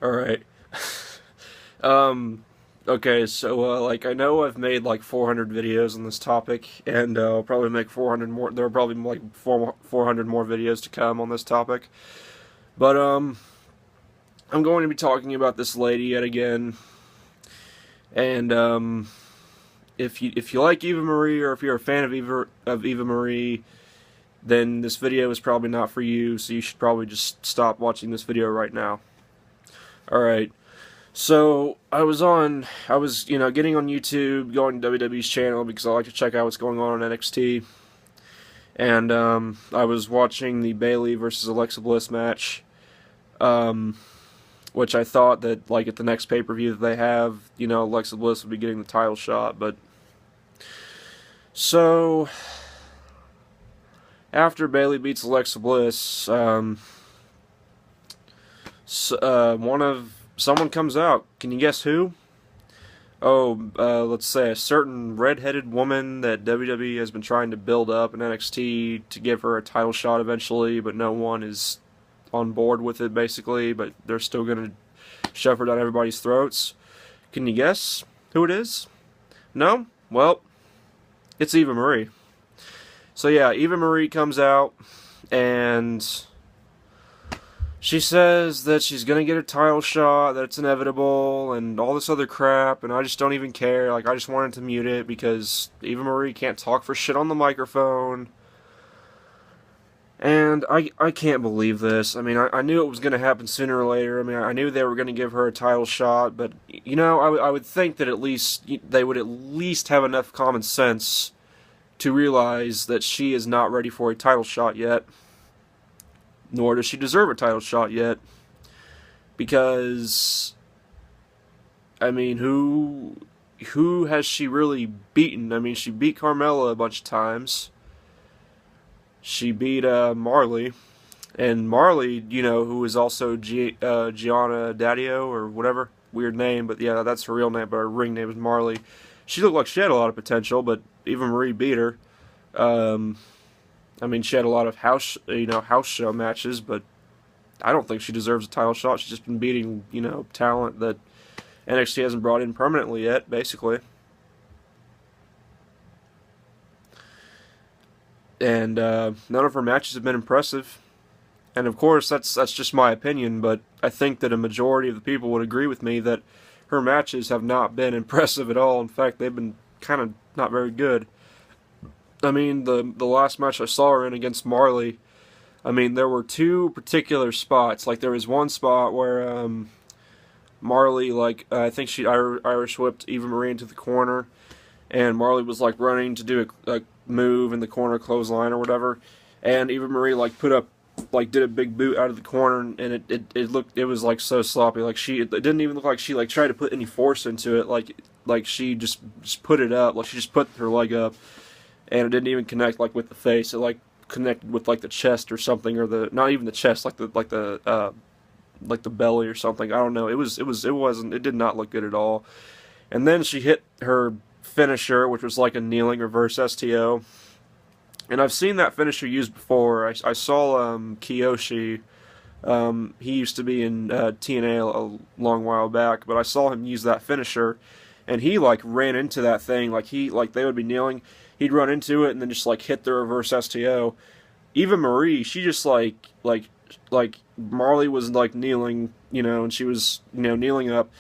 Alright. um, okay, so, like, I know I've made, like, 400 videos on this topic, and, I'll probably make 400 more, there are probably, like, 400 more videos to come on this topic. But, I'm going to be talking about this lady yet again, and, if you like Eva Marie, or if you're a fan of Eva Marie, then this video is probably not for you, so you should probably just stop watching this video right now. Alright. So I was getting on YouTube, going to WWE's channel because I like to check out what's going on NXT, and I was watching the Bayley versus Alexa Bliss match, which I thought that, like, at the next pay-per-view that they have, Alexa Bliss would be getting the title shot. But so after Bayley beats Alexa Bliss, someone comes out. Can you guess who? Oh, let's say a certain red-headed woman that WWE has been trying to build up in NXT to give her a title shot eventually, but no one is on board with it, basically, but they're still going to shove her down everybody's throats. Can you guess who it is? No? Well, it's Eva Marie. So yeah, Eva Marie comes out, and she says that she's gonna get a title shot, that it's inevitable, and all this other crap, and I just don't even care. Like, I just wanted to mute it because Eva Marie can't talk for shit on the microphone. And I can't believe this. I mean, I knew it was gonna happen sooner or later. I mean, I knew they were gonna give her a title shot, but, I would think that at least they would at least have enough common sense to realize that she is not ready for a title shot yet. Nor does she deserve a title shot yet. Because, I mean, who has she really beaten? I mean, she beat Carmella a bunch of times. She beat Marley. And Marley, who is also Gianna Daddio or whatever. Weird name, but yeah, that's her real name, but her ring name is Marley. She looked like she had a lot of potential, but Eva Marie beat her. I mean, she had a lot of house show matches, but I don't think she deserves a title shot. She's just been beating, talent that NXT hasn't brought in permanently yet, basically. And none of her matches have been impressive. And of course, that's just my opinion, but I think that a majority of the people would agree with me that her matches have not been impressive at all. In fact, they've been kind of not very good. I mean, the last match I saw her in against Marley, I mean, there were two particular spots. Like, there was one spot where Marley, like, I think she Irish whipped Eva Marie into the corner, and Marley was, like, running to do a move in the corner clothesline or whatever, and Eva Marie, like, did a big boot out of the corner, and it was, like, so sloppy. Like, it didn't even look like she, like, tried to put any force into it. Like she just put it up. Like, she just put her leg up, and it didn't even connect, like, with the face. It, like, connected with, like, the chest or something, or not even the chest, like the belly or something. I don't know. It did not look good at all. And then she hit her finisher, which was like a kneeling reverse STO. And I've seen that finisher used before. I saw Kiyoshi. He used to be in TNA a long while back, but I saw him use that finisher, and he, like, ran into that thing. Like, they would be kneeling, he'd run into it and then just, like, hit the reverse STO. Eva Marie, she just, like Marley was, like, kneeling, and she was, kneeling up,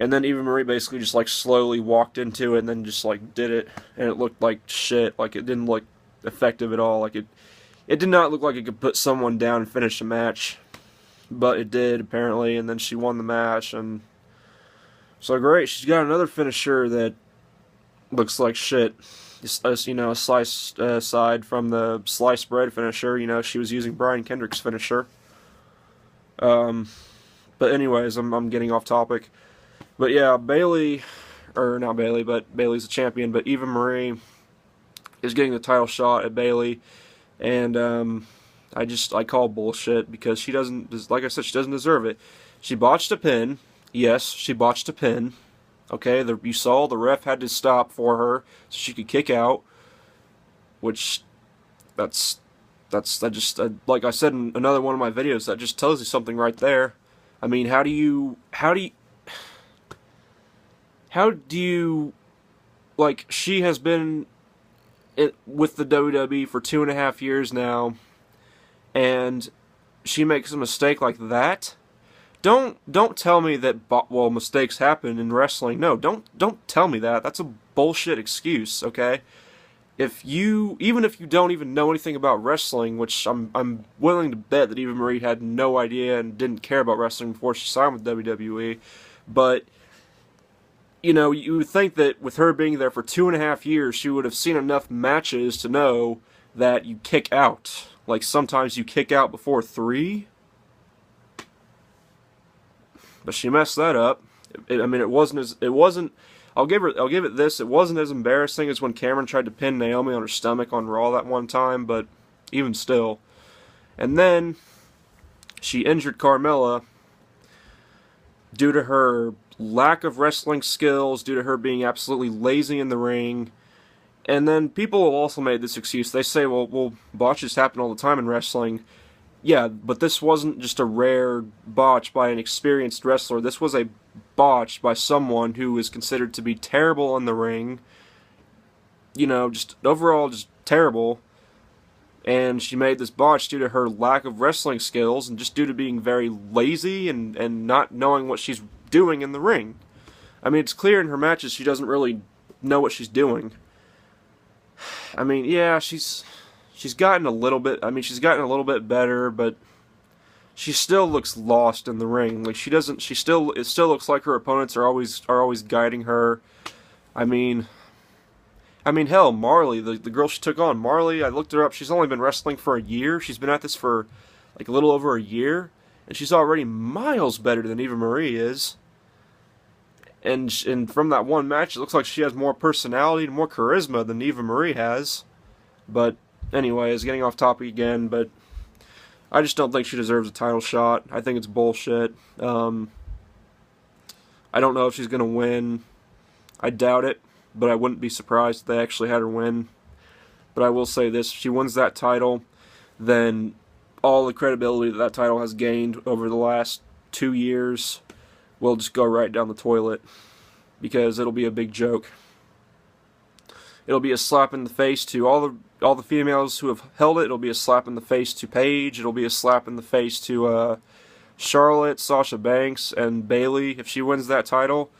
and then Eva Marie basically just, like, slowly walked into it and then just, like, did it, and it looked like shit. Like, it didn't look effective at all. Like, it did not look like it could put someone down and finish a match, but it did, apparently, and then she won the match. And so great, she's got another finisher that looks like shit. A slice aside from the sliced bread finisher, she was using Brian Kendrick's finisher. But anyways, I'm getting off topic. But yeah, Bayley, or not Bayley, but Bayley's the champion, but Eva Marie is getting the title shot at Bayley, and I call bullshit because she doesn't, like I said, she doesn't deserve it. She botched a pin. Yes, she botched a pin. Okay, you saw the ref had to stop for her so she could kick out, which that just like I said in another one of my videos, that just tells you something right there. I mean, how do you, like, she has been with the WWE for 2.5 years now, and she makes a mistake like that? Don't tell me that well, mistakes happen in wrestling. No, don't tell me that. That's a bullshit excuse, okay? Even if you don't even know anything about wrestling, which I'm willing to bet that Eva Marie had no idea and didn't care about wrestling before she signed with WWE, but you would think that with her being there for 2.5 years, she would have seen enough matches to know that you kick out. Like sometimes you kick out before 3. But she messed that up. I mean, it wasn't. I'll give it this. It wasn't as embarrassing as when Cameron tried to pin Naomi on her stomach on Raw that one time, but even still. And then she injured Carmella due to her lack of wrestling skills, due to her being absolutely lazy in the ring. And then people have also made this excuse. They say, well, botches happen all the time in wrestling. Yeah, but this wasn't just a rare botch by an experienced wrestler. This was a botch by someone who is considered to be terrible in the ring. Just overall just terrible. And she made this botch due to her lack of wrestling skills and just due to being very lazy and not knowing what she's doing in the ring. I mean, it's clear in her matches she doesn't really know what she's doing. I mean, yeah, she's gotten a little bit. I mean, she's gotten a little bit better, but she still looks lost in the ring. Like it still looks like her opponents are always guiding her. I mean, hell, Marley, the girl she took on, Marley, I looked her up. She's only been wrestling for a year. She's been at this for like a little over a year, and she's already miles better than Eva Marie is. And from that one match, it looks like she has more personality and more charisma than Eva Marie has. But anyways, getting off topic again, but I just don't think she deserves a title shot. I think it's bullshit. I don't know if she's going to win. I doubt it, but I wouldn't be surprised if they actually had her win. But I will say this, if she wins that title, then all the credibility that title has gained over the last 2 years will just go right down the toilet, because it'll be a big joke. It'll be a slap in the face to all the females who have held it. It'll be a slap in the face to Paige. It'll be a slap in the face to Charlotte, Sasha Banks, and Bayley if she wins that title.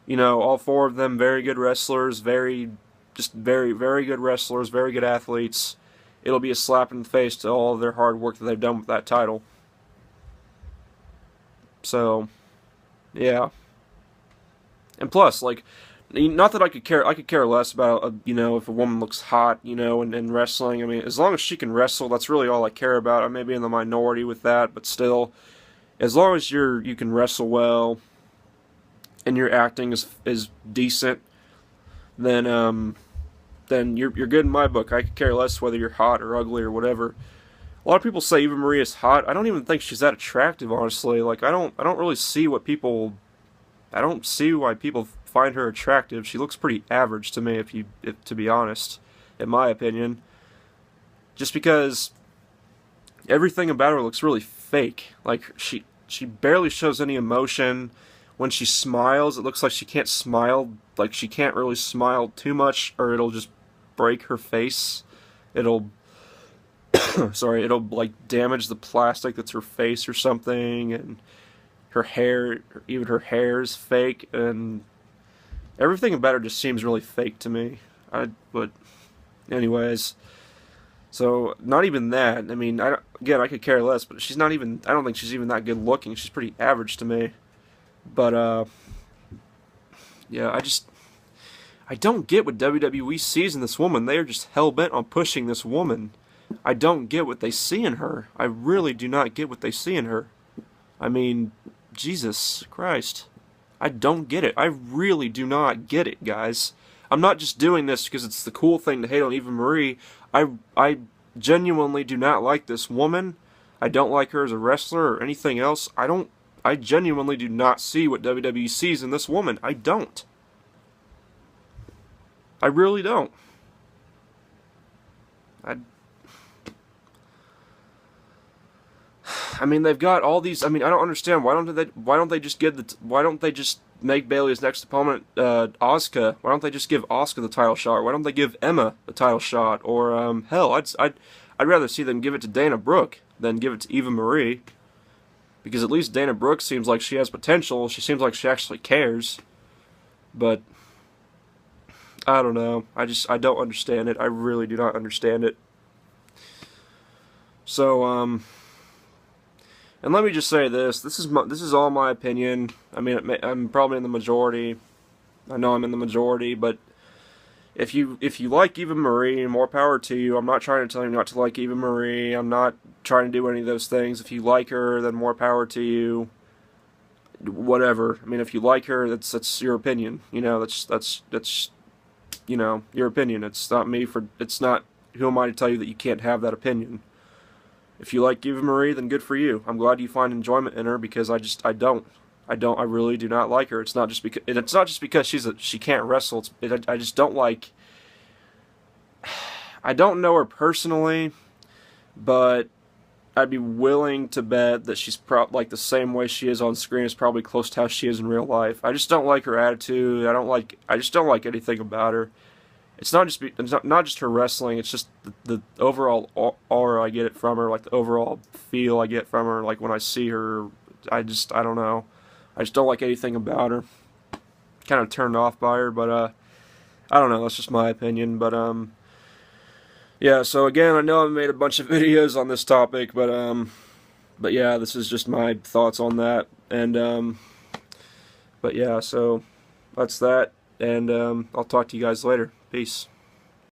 All 4 of them very good wrestlers, very good wrestlers, very good athletes. It'll be a slap in the face to all of their hard work that they've done with that title. So, yeah. And plus, like, not that I could care less about, if a woman looks hot, in wrestling. I mean, as long as she can wrestle, that's really all I care about. I may be in the minority with that, but still, as long as you can wrestle well, and your acting is decent, then you're good in my book. I could care less whether you're hot or ugly or whatever. A lot of people say Eva Marie is hot. I don't even think she's that attractive, honestly. Like, I don't really see why people find her attractive. She looks pretty average to me, if to be honest, in my opinion. Just because everything about her looks really fake. Like, she barely shows any emotion. When she smiles, it looks like she can't smile. Like, she can't really smile too much, or it'll just break her face. It'll like damage the plastic that's her face or something, and her hair, even her hair is fake, and everything about her just seems really fake to me. But anyways, so not even that. I mean, I could care less, but she's not even. I don't think she's even that good looking. She's pretty average to me. But yeah, I don't get what WWE sees in this woman. They are just hell bent on pushing this woman. I don't get what they see in her. I really do not get what they see in her. I mean, Jesus Christ. I don't get it. I really do not get it, guys. I'm not just doing this because it's the cool thing to hate on Eva Marie. I genuinely do not like this woman. I don't like her as a wrestler or anything else. I genuinely do not see what WWE sees in this woman. I don't. I really don't. I mean, they've got all these. I mean, I don't understand. Why don't they just why don't they just make Bayley's next opponent Asuka? Why don't they just give Asuka the title shot? Why don't they give Emma the title shot? Or hell, I'd rather see them give it to Dana Brooke than give it to Eva Marie, because at least Dana Brooke seems like she has potential. She seems like she actually cares. But I don't know. I don't understand it. I really do not understand it. So and let me just say this. This is all my opinion. I mean, I'm probably in the majority. I know I'm in the majority, but if you like Eva Marie, more power to you. I'm not trying to tell you not to like Eva Marie. I'm not trying to do any of those things. If you like her, then more power to you. Whatever. I mean, if you like her, that's your opinion. You know, that's you know, your opinion. It's not me for. It's not. Who am I to tell you that you can't have that opinion? If you like Eva Marie, then good for you. I'm glad you find enjoyment in her, because I don't. I really do not like her. It's not just because she can't wrestle. I just don't like. I don't know her personally, but I'd be willing to bet that she's like the same way she is on screen is probably close to how she is in real life. I just don't like her attitude. I just don't like anything about her. It's not just her wrestling. It's just the overall aura I get it from her, like the overall feel I get from her. Like when I see her, I don't know. I just don't like anything about her. Kind of turned off by her, but I don't know. That's just my opinion. But yeah. So again, I know I've made a bunch of videos on this topic, but yeah, this is just my thoughts on that. And but yeah, so that's that. And I'll talk to you guys later. Peace.